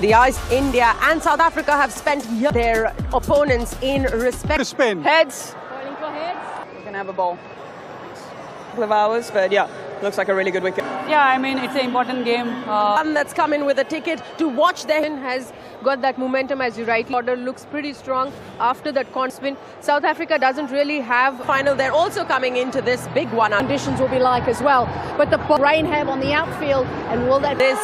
The eyes, India and South Africa have spent their opponents in respect. To spin. Heads. Calling for heads. We're going to have a ball. Couple of hours, but yeah, looks like a really good wicket. Yeah, I mean, it's an important game. That's come in with a ticket to watch them has got that momentum, as you rightly order, looks pretty strong after that spin. South Africa doesn't really have final. They're also coming into this big one. Conditions will be like as well, but the rain have on the outfield, and will that this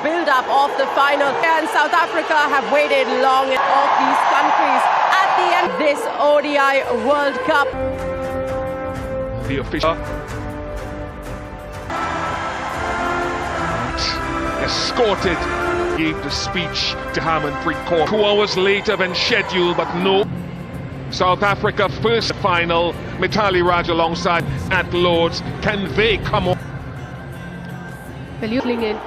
build up of the final, and South Africa have waited long of these countries at the end of this ODI World Cup. The official escorted, gave the speech to Harmanpreet Kaur 2 hours later than scheduled, but no. South Africa first final, Mithali Raj alongside at Lords. Can they come on? Filling in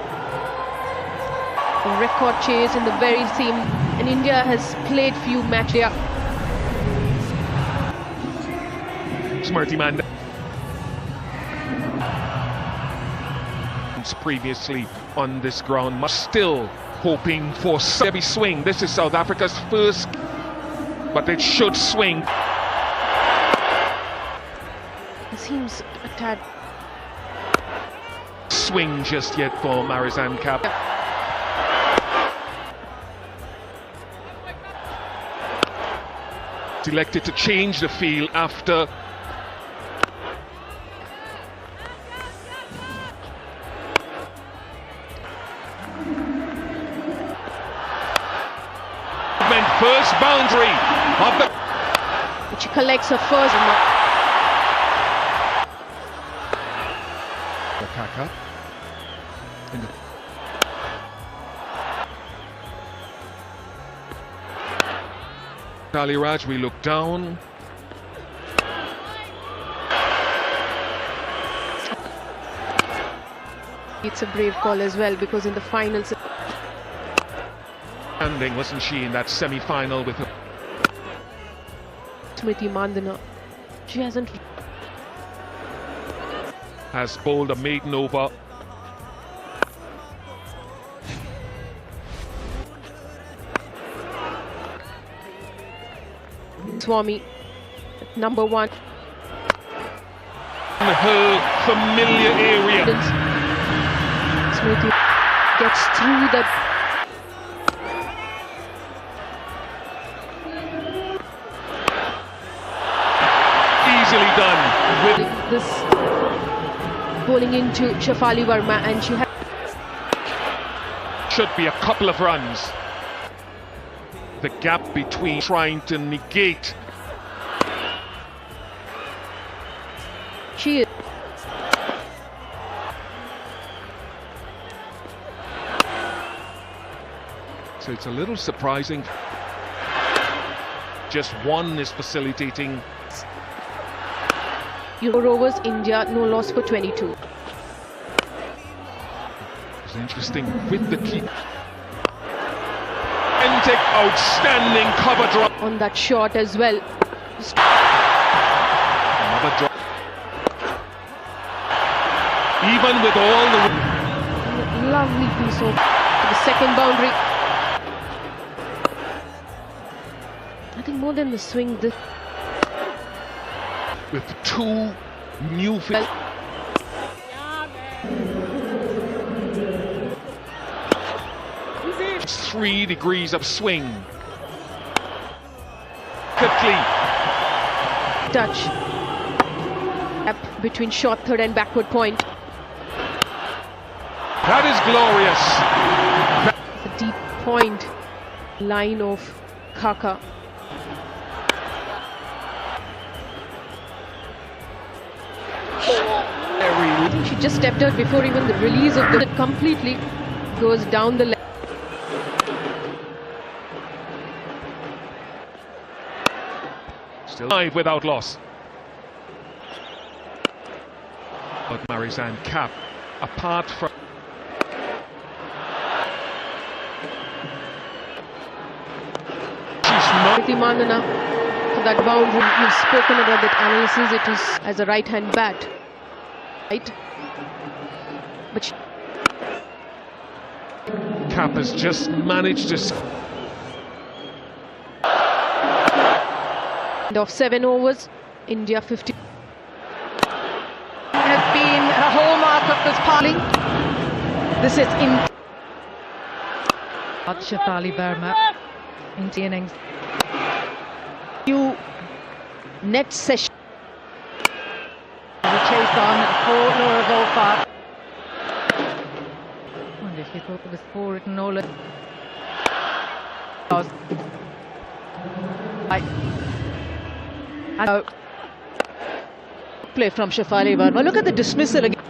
a record chase in the very same, and India has played few matches. Smriti Mandhana previously on this ground, still hoping for heavy swing. This is South Africa's first, but it should swing. It seems a tad swing just yet for Marizanne Kapp. Elected to change the field after first boundary of the which collects her first. Kaka. Mithali Raj, we look down. It's a brave call as well, because in the finals, standing, wasn't she, in that semi-final with her? Smriti Mandhana, she hasn't has bowled a maiden over. Swami, number 1. In her familiar area. Smriti gets through the easily done with this bowling into Shafali Verma, and she should be a couple of runs. The gap between trying to negate. She is. So it's a little surprising. Just one is facilitating. Rovers India no loss for 22. It's interesting with the keep. Outstanding cover drop on that shot as well. Another drop. Even with all the lovely piece of the second boundary. I think more than the swing, this with 2 new fields. 3 degrees of swing. Quickly. Touch. Gap between short third and backward point. That is glorious. The deep point line of Kaka. I think she just stepped out before even the release of the completely goes down the leg. Still 5 without loss. But Marizanne Kapp, apart from Smriti Mandhana for that boundary. We've spoken about that analysis. It was as a right-hand bat, right? But Cap has just managed to... End of 7 overs, India 50. Has been a hallmark of this party. This is in Shefali Verma in the innings. new net session. We chase on for Laura Goldfarb. I wonder if you thought it was for it, Nola. Play from Shefali Verma. Look at the dismissal again.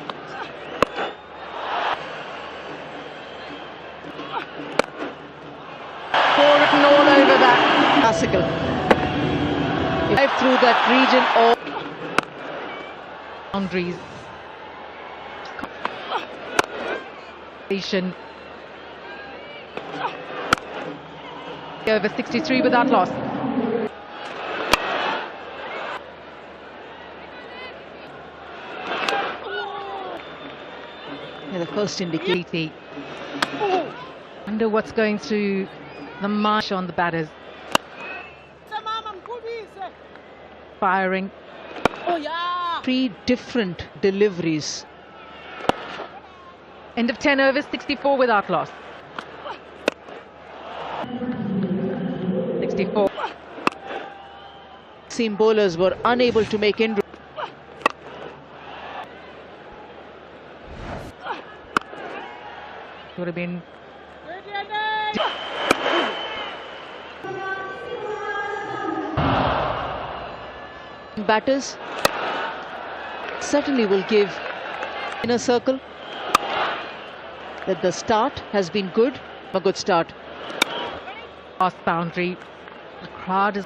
Written all over that classical. Drive through that region or Boundaries. Over 63 without loss. the first indicator. Wonder what's going through the march on the batters. Firing. Three different deliveries. End of 10 overs, 64 without loss. 64. Seam bowlers were unable to make inroads. Would have been batters certainly will give inner circle that the start has been good, a good start. past boundary. The crowd is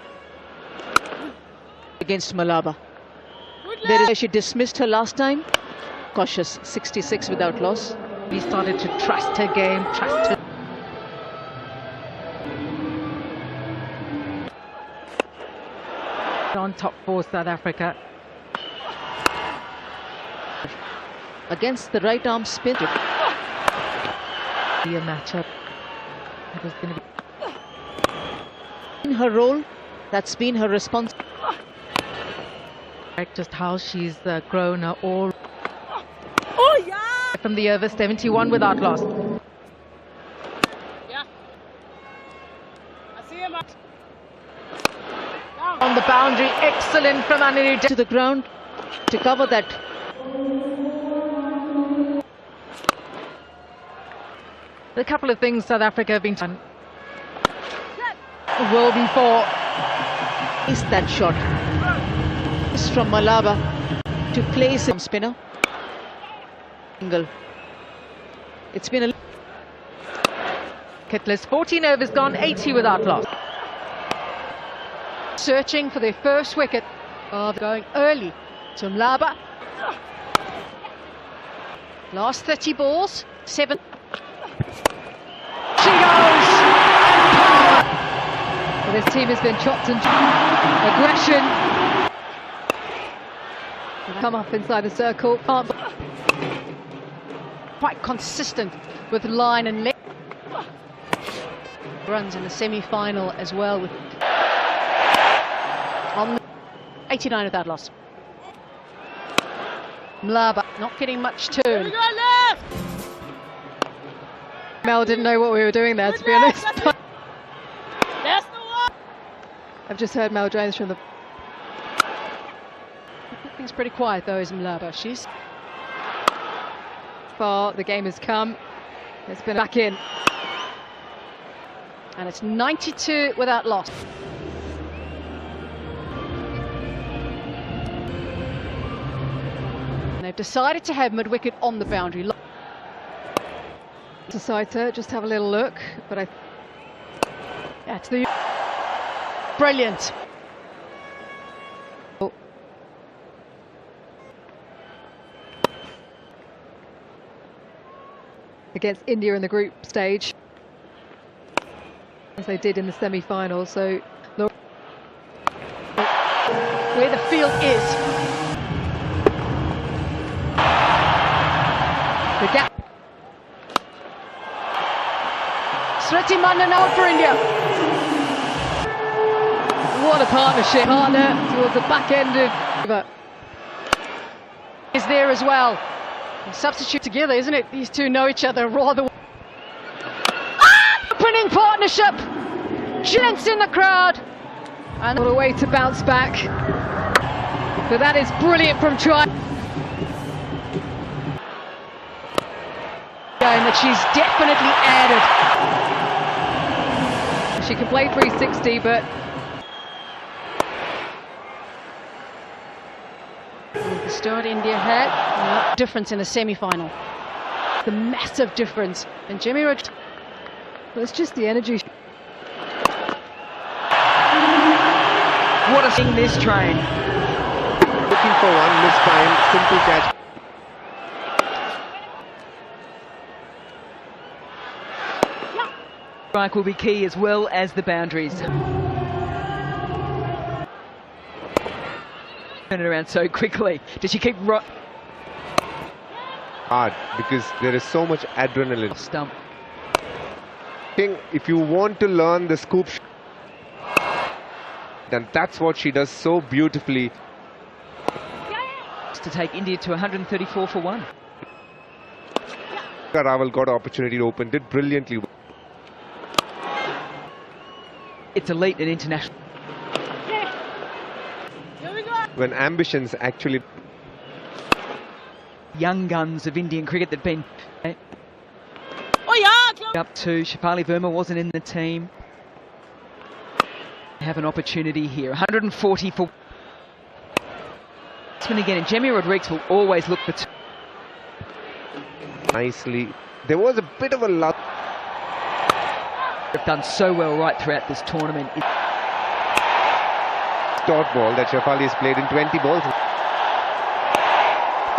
Against Malaba. She dismissed her last time. Cautious, 66 without loss. we started to trust her game, trust her. On top for South Africa. Against the right arm spin. Be a matchup. It was going to be In her role, that's been her response. just how she's grown all from the over. 71 without loss. On the boundary, excellent from Anirudh. To the ground to cover that. A couple of things South Africa have been done. Woden for Is that shot. It's from Malaba to place him spinner. Angle. It's been a Kittless. 14 overs gone, 80 without loss. Searching for their first wicket. Going early to Mlaba. Last 30 balls, 7. She goes! Well, this team has been chopped and aggression. Come up inside the circle. Quite consistent with line and leg. Runs in the semi-final as well with on 89 without loss. Mlaba not getting much turn. Mel didn't know what we were doing there, to be honest. I've just heard Mel Jones from the... Things pretty quiet though, is Mlaba. She's far the game has come. It's been back in. And it's 92 without loss. And they've decided to have mid-wicket on the boundary. Saita, just have a little look, but yeah, it's the brilliant. Against India in the group stage, as they did in the semi-final. So where the field is, the gap. Smriti Mandhana for India. What a partnership. Partner towards the back end of... is there as well. Substitute together, isn't it? These two know each other rather. Opening partnership. Gents in the crowd. And a way to bounce back. So that is brilliant from Try. That she's definitely added. She can play 360, but the start India had difference in the semi-final. The massive difference. And Jimmy Rod. Well, it's just the energy. What a thing this train. Looking for one this time. Simple catch. Strike will be key as well as the boundaries. Turn it around so quickly. Does she keep Hard because there is so much adrenaline. Stump. If you want to learn the scoop, then that's what she does so beautifully. To take India to 134 for 1. Raval got an opportunity to open, did brilliantly. It's elite and international. When ambitions actually... Young guns of Indian cricket that have been up to Shafali Verma wasn't in the team. Have an opportunity here. 140 for again, and Jemmy Rodrigues will always look for nicely. There was a bit of a luck. They've done so well right throughout this tournament. Dot ball that Shafali has played in 20 balls.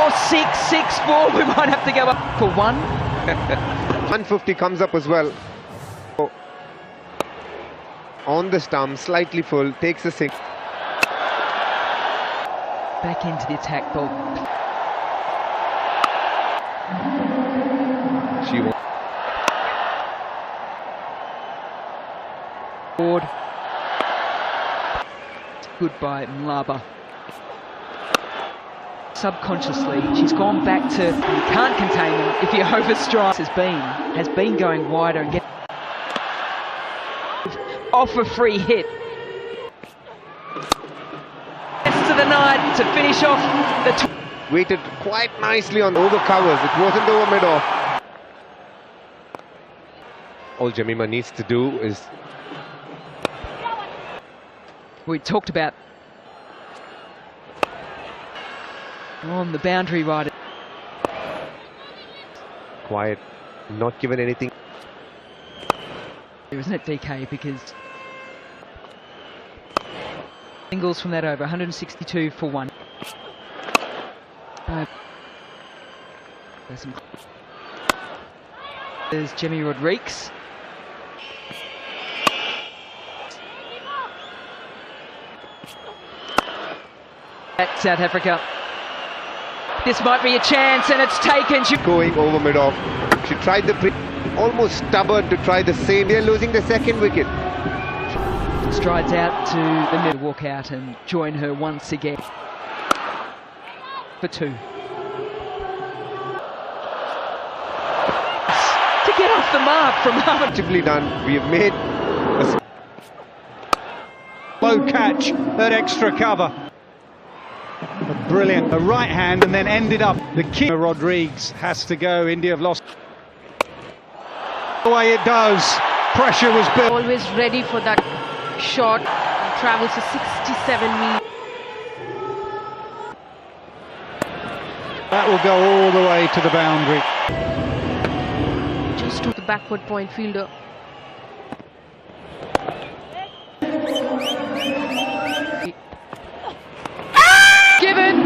Oh, 6-4. We might have to go up for 1. 150 comes up as well. Oh. On the stump, slightly full, takes a 6. Back into the attack ball. She won. Board. Good by Mlaba. Subconsciously, she's gone back to, you can't contain them if you overstrike. Has been going wider and get off a free hit. To the night to finish off the Waited quite nicely on over covers. It wasn't over mid-off. All Jemimah needs to do is... We talked about on the boundary right. Quiet, not given anything. Isn't it, DK? Because singles from that over, 162 for 1. There's Jemmy Rodrigues. At South Africa. This might be a chance, and it's taken. Going over mid-off. She tried the almost stubborn to try the same. They're losing the second wicket. Strides out to the middle, walk out and join her once again for 2. To get off the mark from Harvard. Beautifully done. We have made a low catch, that extra cover. Brilliant. The right hand and then ended up the key. Rodrigues has to go. India have lost. The way it does. Pressure was built. Always ready for that shot. Travels to 67 meters. That will go all the way to the boundary. Just to the backward point fielder. Given.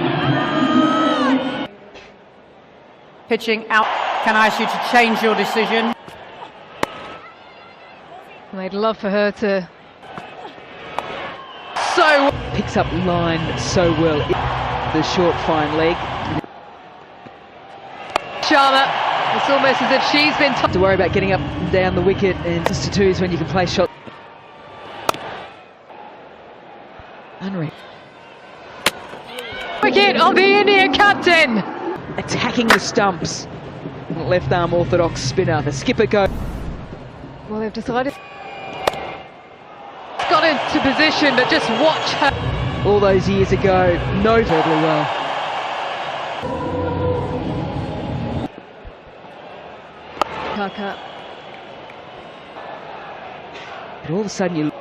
Pitching out. Can I ask you to change your decision? And I'd love for her to... So picks up line so well. The short fine leg. Sharma It's almost as if she's been told to worry about getting up and down the wicket, and just to twos when you can play shot. Unreal. wicket of the Indian captain. Attacking the stumps. Left arm orthodox spinner. The skipper goes. Well, they've decided. Got into position, but just watch her. All those years ago, notably well. Kaka. But all of a sudden you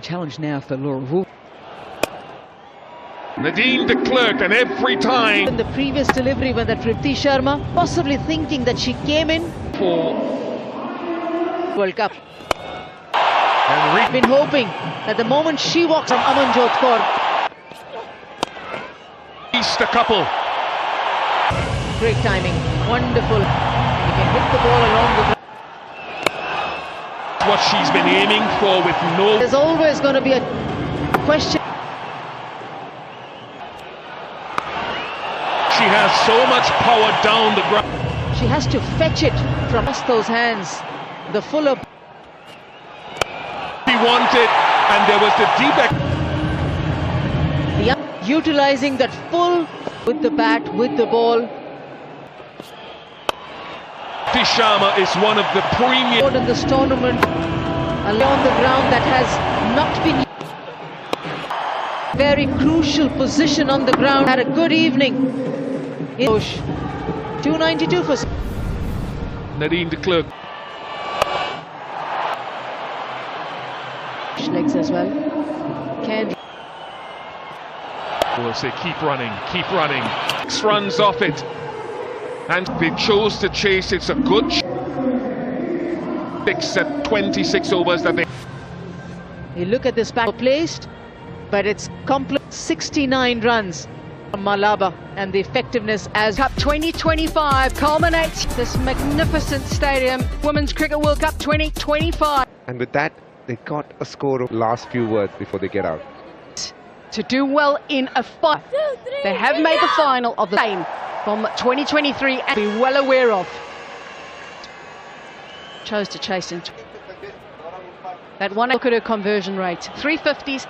challenge now for Laura Wolf. Nadine de Klerk, and every time in the previous delivery when that Tripti Sharma, possibly thinking that she came in for World Cup. and I've been hoping that the moment she walks from Amanjot Kaur, East a couple. great timing, wonderful. You can hit the ball along the. What she's been aiming for with no. There's always going to be a question. She has so much power down the ground. She has to fetch it from those hands. The fuller. She wanted, and there was the deep. Utilizing that full with the bat, with the ball. Sharma is one of the premium. In this tournament, along the ground that has not been. Very crucial position on the ground. Had a good evening. 292 for Nadine de Klerk. legs as well. Can We'll say keep running, keep running. 6 runs off it, and they chose to chase. It's a good 6 at 26 overs that they. you look at this back placed, but it's complete 69 runs from Malaba, and the effectiveness as Cup 2025 culminates this magnificent stadium. Women's Cricket World Cup 2025. And with that, they got a score of last few words before they get out. To do well in a fight. They have made the final of the game from 2023 and be well aware of. Chose to chase into that one. Look at her conversion rate. 350s,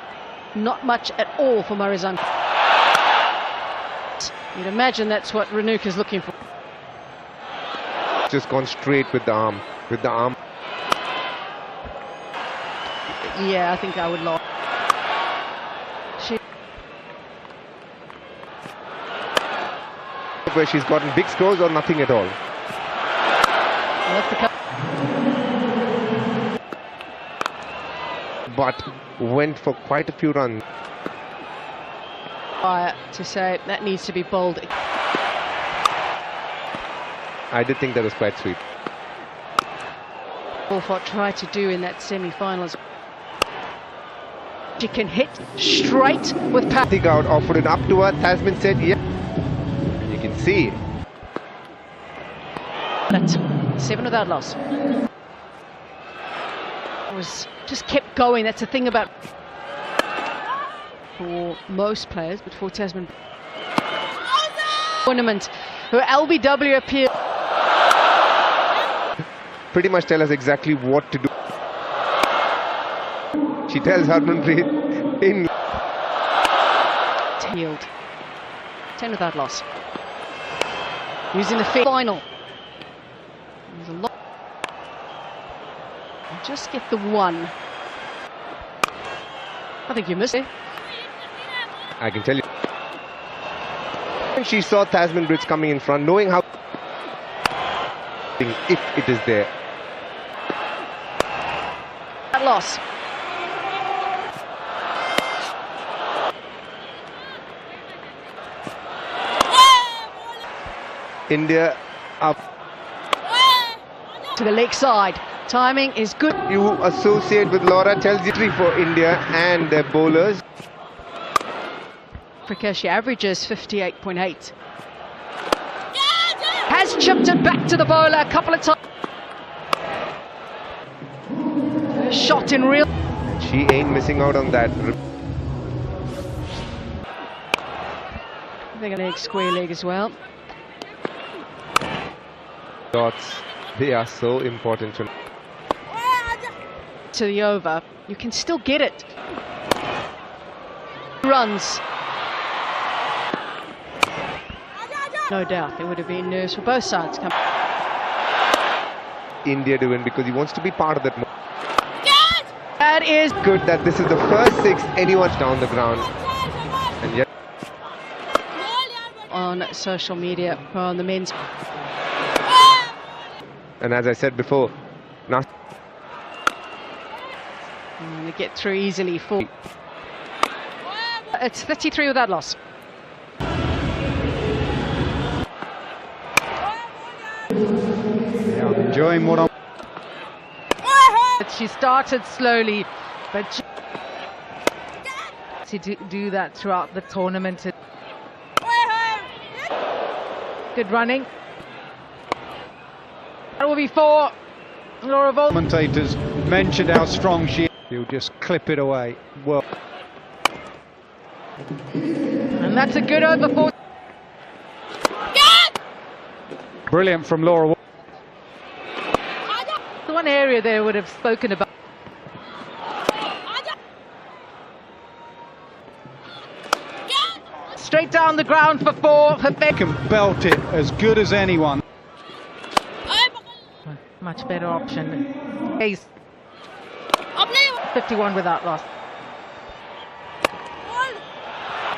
not much at all for Marizan. You'd imagine that's what Renuka's looking for. Just gone straight with the arm. With the arm. Yeah, I think I would love. Where she's gotten big scores or nothing at all. But went for quite a few runs. To say that needs to be bowled. I did think that was quite sweet. What tried to do in that semi-finals. She can hit straight with power. Think out, offered it up to her. Tasman said, yeah. And you can see. That's 7 without loss. It was just kept going. That's the thing about for most players, but for Tasman. Tournament, her LBW appeal. Pretty much tell us exactly what to do. She tells Harmanpreet in. Yield. 10 without loss. Using the final. There's a lot. Just get the one. I think you missed it. I can tell you. She saw Tasman Bridge coming in front, knowing how. If it is there. That loss. India up. To the leg side. Timing is good. You associate with Laura tells you for India and their bowlers. Africa, she averages 58.8. Has chipped it back to the bowler a couple of times. Shot in real. She ain't missing out on that. They're going to leg square leg as well. Dots, they are so important to the over. You can still get it. Runs. No doubt there would have been nerves for both sides. India to win because he wants to be part of that. That is Good that this is the first 6 anyone's down the ground. And yet on social media on the men's. and as I said before, now And they get through easily for. It's 33 without loss. Yeah, I'm enjoying what I'm. She started slowly, but she do that throughout the tournament. Good running. That will be for Laura Vol. Commentators mentioned how strong she is. He'll just clip it away. Well, And that's a good over for. brilliant from Laura. The one area they would have spoken about. Straight down the ground for 4 for Beck. Can belt it as good as anyone. Much better option. Ace. 51 without loss.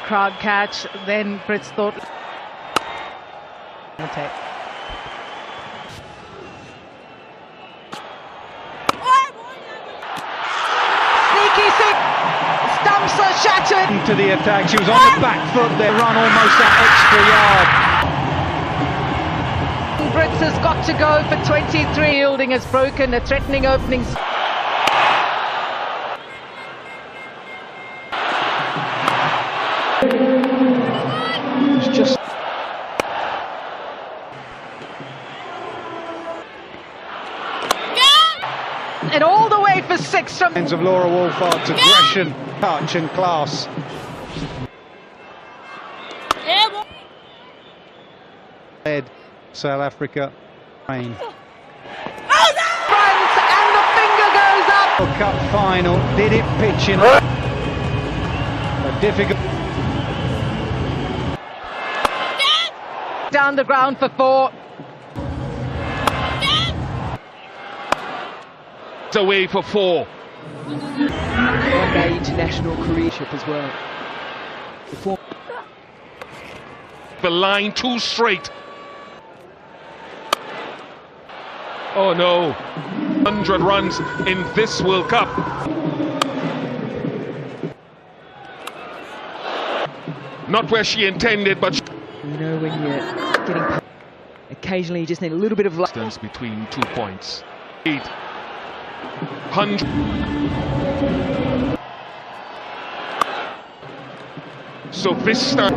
Crowd catch, then Brits thought. Sneaky six. Stumps are shattered. Into the attack, she was on the back foot there, run almost that extra yard. Brits has got to go for 23. Yielding has broken a threatening opening. It's just And all the way for 6 from. signs of Laura Wolfhardt's aggression, touch and class. Led South Africa. Rain. Front and the finger goes up. World Cup final, did it pitching? A difficult. Down the ground for 4. away for 4. One-day international careership as well. The line too straight. Oh no, 100 runs in this World Cup. Not where she intended, but you know when you're getting occasionally you just need a little bit of luck. Distance between 2 points. 800. So Vista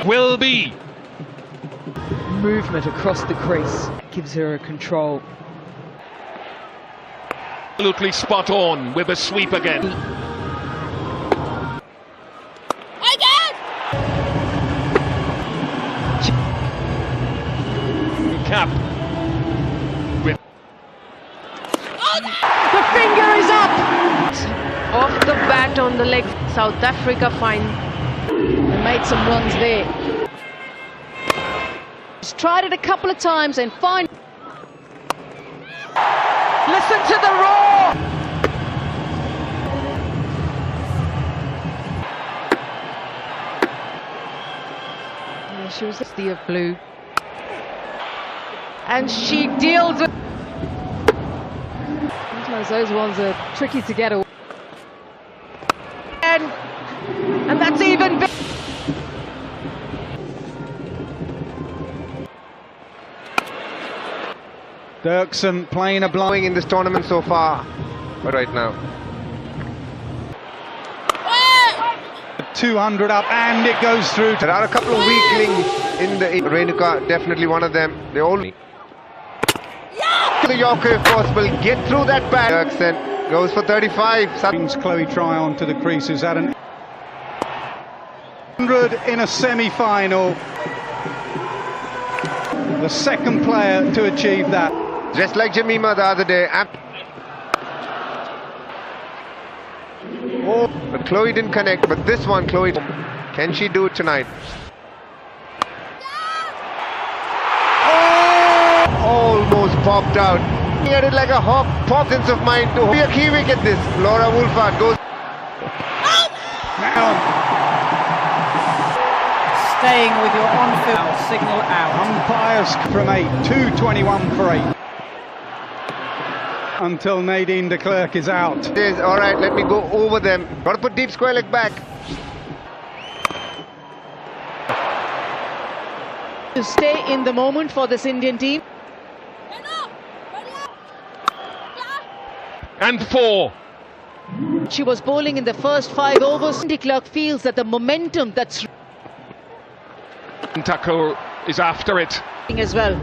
will be movement across the crease, gives her a control. Absolutely spot on with a sweep again. Cap with the finger is up off the bat on the leg. South Africa fine. They made some runs there. He's tried it a couple of times and fine. Listen to the roar. Yeah, she was The of blue. And she deals with. sometimes those ones are tricky to get away. And that's even better. Dirksen playing a blind in this tournament so far. But right now, 200 up and it goes through. there are a couple of weaklings in the Renuka, definitely one of them. They all the Yorker if possible, get through that back. Dirksen goes for 35. Brings Chloe Tryon to the creases at an 100 in a semi-final. The second player to achieve that. Just like Jemimah the other day. Oh, but Chloe didn't connect. But this one, Chloe, can she do it tonight? Oh, almost popped out. He had it like a hawk, popped sense of mind to be a key wicket. This Laura Woolfard goes. Now, Staying with your on-field signal out. umpires from 8, 2:21 for 8. Until Nadine de Klerk is out. It is, all right, let me go over them. Got to put deep square leg back. To stay in the moment for this Indian team. And 4. She was bowling in the first 5 overs. De Klerk feels that the momentum that's Thakur is after it. as well.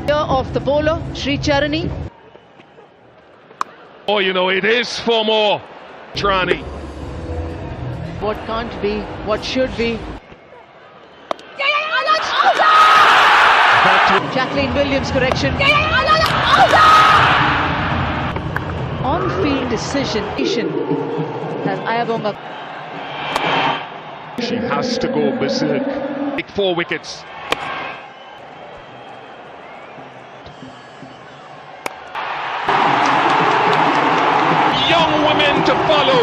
Of the bowler, Sri Charani. Oh, you know, it is 4 more. Trani. What can't be, what should be. Jacqueline Williams correction. On-field decision as Ayabonga. She has to go berserk. Take 4 wickets. Young women to follow.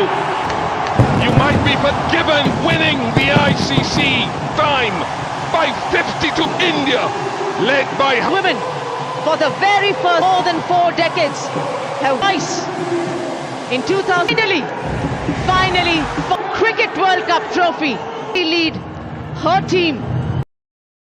You might be forgiven winning the ICC. Time 550 to India, led by Women for the very first more than 4 decades have twice in 2000 finally for Cricket World Cup trophy. Lead her team